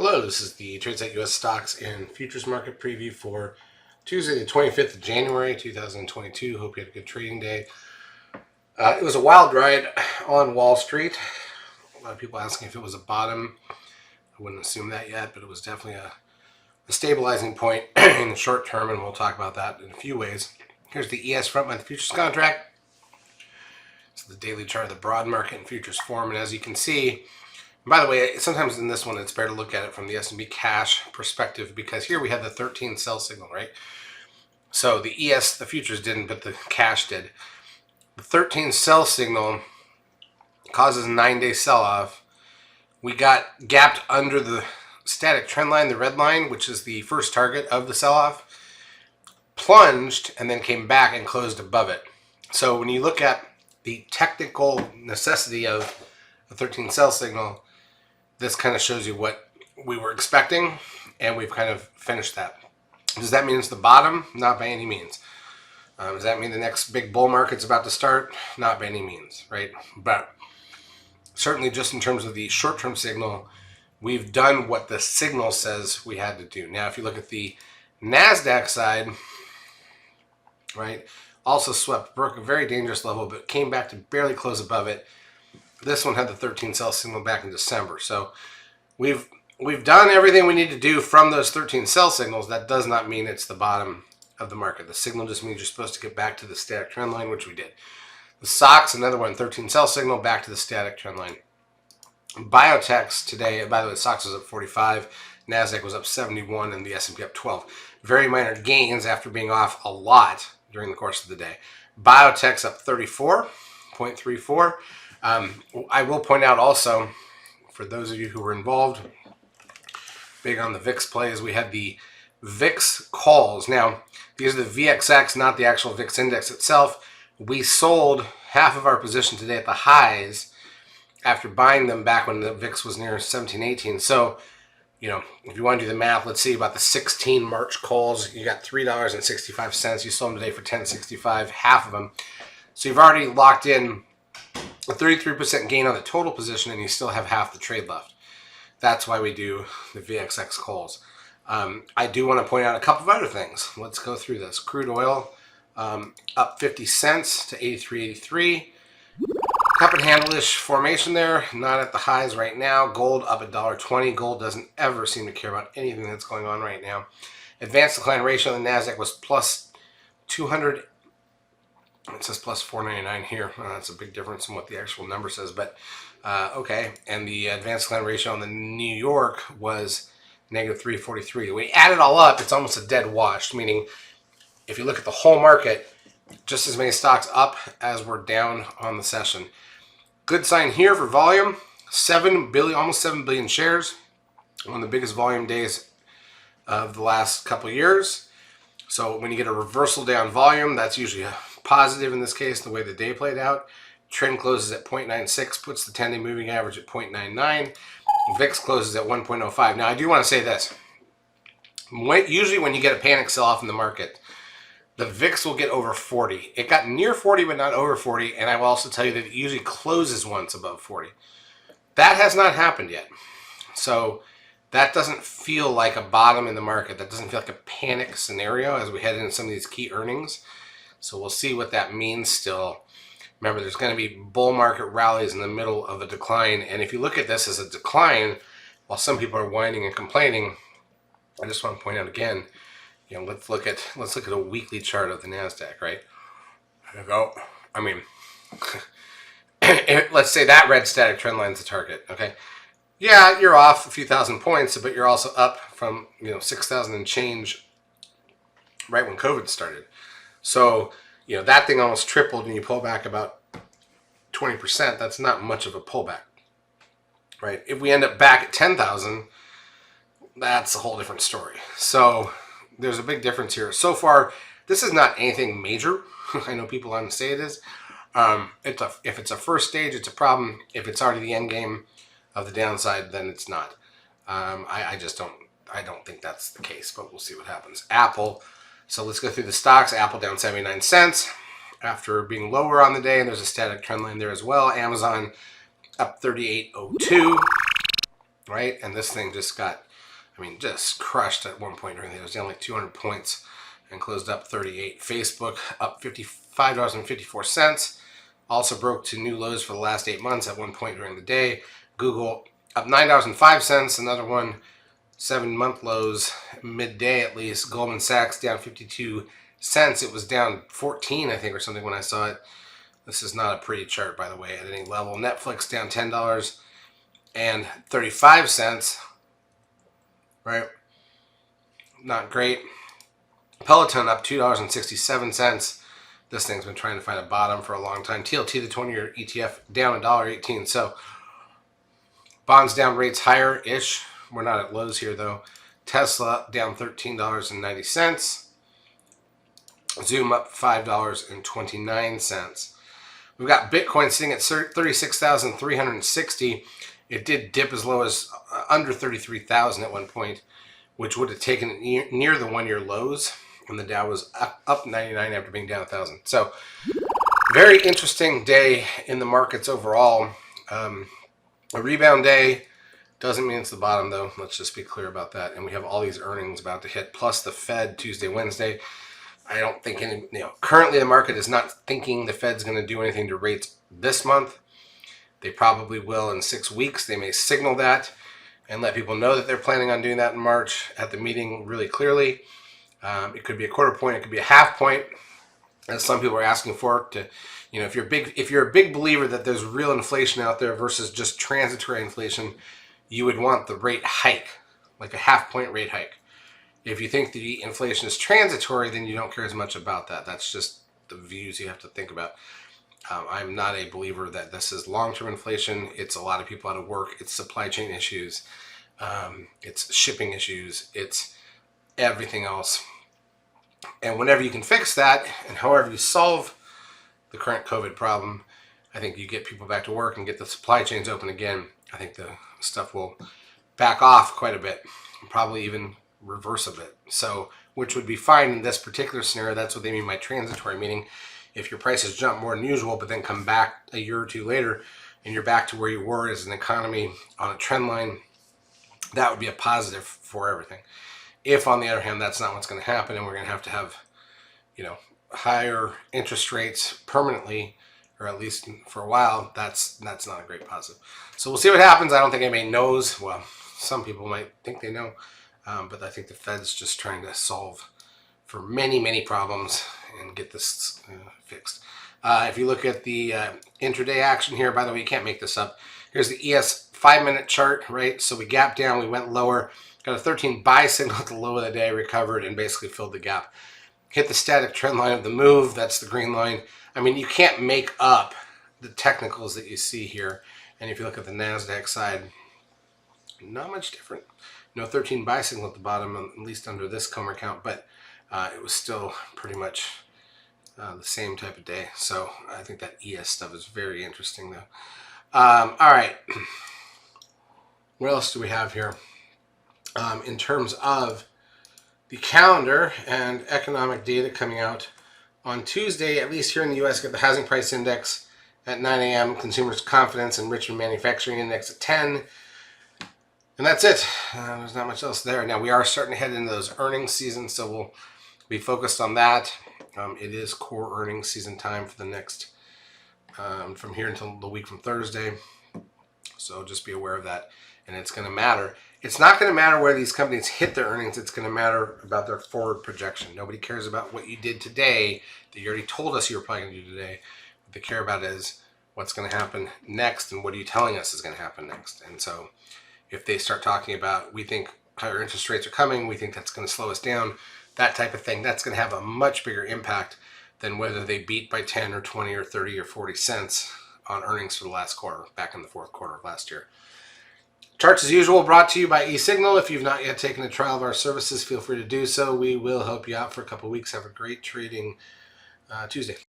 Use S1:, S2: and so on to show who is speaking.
S1: Hello, this is the TradeSite US Stocks and Futures Market Preview for Tuesday the 25th of January 2022. Hope you had a good trading day. It was a wild ride on Wall Street. A lot of people asking if it was a bottom. I wouldn't assume that yet, but it was definitely a stabilizing point in the short term, and we'll talk about that in a few ways. Here's the ES front month futures contract. It's the daily chart of the broad market and futures form, and as you can see, by the way, sometimes in this one it's better to look at it from the S&P cash perspective, because here we have the 13 sell signal, right? So the ES, the futures didn't, but the cash did. The 13 sell signal causes a 9-day sell-off. We got gapped under the static trend line, the red line, which is the first target of the sell-off, plunged, and then came back and closed above it. So when you look at the technical necessity of the 13 sell signal, this kind of shows you what we were expecting, and we've kind of finished that. Does that mean it's the bottom? Not by any means. Does that mean the next big bull market's about to start? Not by any means, right? But certainly just in terms of the short-term signal, we've done what the signal says we had to do. Now, if you look at the NASDAQ side, right, also swept, broke a very dangerous level, but came back to barely close above it. This one had the 13 sell signal back in December. So we've done everything we need to do from those 13 sell signals. That does not mean it's the bottom of the market. The signal just means you're supposed to get back to the static trend line, which we did. The SOX, another one, 13 sell signal, back to the static trend line. Biotechs today, by the way, the SOX was up 45, NASDAQ was up 71, and the S&P up 12. Very minor gains after being off a lot during the course of the day. Biotech's up 34.34. I will point out also, for those of you who were involved, big on the VIX plays, we had the VIX calls. Now, these are the VXX, not the actual VIX index itself. We sold half of our position today at the highs after buying them back when the VIX was near 17, 18. So, you know, if you want to do the math, let's see about the 16 March calls. You got $3.65. You sold them today for $10.65, half of them. So you've already locked in a 33% gain on the total position, and you still have half the trade left. That's why we do the VXX calls. I do want to point out a couple of other things. Let's go through this. Crude oil up 50 cents to 83.83. Cup and handle-ish formation there, not at the highs right now. Gold up $1.20. Gold doesn't ever seem to care about anything that's going on right now. Advanced decline ratio on the NASDAQ was plus 200. It says plus 499 here. That's a big difference from what the actual number says, but okay. And the advanced decline ratio on the New York was negative 343. When we add it all up, it's almost a dead wash, meaning if you look at the whole market, just as many stocks up as were down on the session. Good sign here for volume. 7 billion, almost 7 billion shares. One of the biggest volume days of the last couple years. So when you get a reversal down volume, that's usually a positive in this case, the way the day played out. Trend closes at 0.96, puts the 10-day moving average at 0.99. VIX closes at 1.05. Now, I do want to say this. Usually when you get a panic sell-off in the market, the VIX will get over 40. It got near 40, but not over 40, and I will also tell you that it usually closes once above 40. That has not happened yet. So that doesn't feel like a bottom in the market. That doesn't feel like a panic scenario as we head into some of these key earnings. So we'll see what that means still. Remember, there's going to be bull market rallies in the middle of a decline. And if you look at this as a decline, while some people are whining and complaining, I just want to point out again, you know, let's look at a weekly chart of the NASDAQ, right? There you go. I mean, let's say that red static trend line is the target, okay? Yeah, you're off a few thousand points, but you're also up from, 6,000 and change right when COVID started. So, that thing almost tripled and you pull back about 20%. That's not much of a pullback, right? If we end up back at 10,000, that's a whole different story. So there's a big difference here. So far, this is not anything major. I know people want to say it is. If it's a first stage, it's a problem. If it's already the end game of the downside, then it's not. I don't think that's the case, but we'll see what happens. Apple. So let's go through the stocks. Apple down 79 cents after being lower on the day, and there's a static trend line there as well. Amazon up 38.02. right? And this thing just got, just crushed at one point during the day. It was down like 200 points and closed up 38. Facebook up $55.54. Also broke to new lows for the last 8 months at one point during the day. Google up $9.05, another one, 7-month lows midday at least. Goldman Sachs down 52 cents. It was down 14, I think, or something when I saw it. This is not a pretty chart, by the way, at any level. Netflix down $10.35, right? Not great. Peloton up $2.67. This thing's been trying to find a bottom for a long time. TLT, the 20-year ETF, down $1.18. So bonds down, rates higher-ish. We're not at lows here, though. Tesla down $13.90. Zoom up $5.29. We've got Bitcoin sitting at 36,360. It did dip as low as under 33,000 at one point, which would have taken it near the one-year lows. And the Dow was up 99 after being down 1,000. So very interesting day in the markets overall. A rebound day doesn't mean it's the bottom, though. Let's just be clear about that. And we have all these earnings about to hit, plus the Fed Tuesday, Wednesday. I don't think currently the market is not thinking the Fed's going to do anything to rates this month. They probably will in 6 weeks. They may signal that and let people know that they're planning on doing that in March at the meeting really clearly. It could be a quarter point. It could be a half point, as some people are asking for. If you're a big believer that there's real inflation out there versus just transitory inflation, you would want the rate hike, like a half point rate hike. If you think the inflation is transitory, then you don't care as much about that. That's just the views you have to think about. I'm not a believer that this is long-term inflation. It's a lot of people out of work. It's supply chain issues. It's shipping issues. It's everything else. And whenever you can fix that, and however you solve the current COVID problem, I think you get people back to work and get the supply chains open again. I think the stuff will back off quite a bit, probably even reverse a bit. So, which would be fine in this particular scenario. That's what they mean by transitory, meaning if your prices jump more than usual, but then come back a year or two later, and you're back to where you were as an economy on a trend line, that would be a positive for everything. If, on the other hand, that's not what's going to happen, and we're going to have, higher interest rates permanently, or at least for a while, that's not a great positive. So we'll see what happens. I don't think anybody knows. Well, some people might think they know, but I think the Fed's just trying to solve for many, many problems and get this fixed. If you look at the intraday action here, by the way, you can't make this up. Here's the ES 5-minute chart, right? So we gapped down, we went lower, got a 13 buy signal at the low of the day, recovered, and basically filled the gap. Hit the static trend line of the move, that's the green line. You can't make up the technicals that you see here. And if you look at the NASDAQ side, not much different. No 13 buy signal at the bottom, at least under this Comer count, but it was still pretty much the same type of day. So I think that ES stuff is very interesting, though. All right. What else do we have here? In terms of the calendar and economic data coming out on Tuesday, at least here in the U.S., get the housing price index at 9 a.m., consumers' confidence and Richmond manufacturing index at 10. And that's it. There's not much else there. Now, we are starting to head into those earnings season, so we'll be focused on that. It is core earnings season time for the next, from here until the week from Thursday. So just be aware of that. And it's going to matter. It's not going to matter where these companies hit their earnings. It's going to matter about their forward projection. Nobody cares about what you did today that you already told us you were planning to do today. What they care about is what's going to happen next and what are you telling us is going to happen next. And so if they start talking about, we think higher interest rates are coming, we think that's going to slow us down, that type of thing, that's going to have a much bigger impact than whether they beat by 10 or 20 or 30 or 40 cents on earnings for the last quarter, back in the fourth quarter of last year. Charts as usual brought to you by eSignal. If you've not yet taken a trial of our services, feel free to do so. We will help you out for a couple of weeks. Have a great trading Tuesday.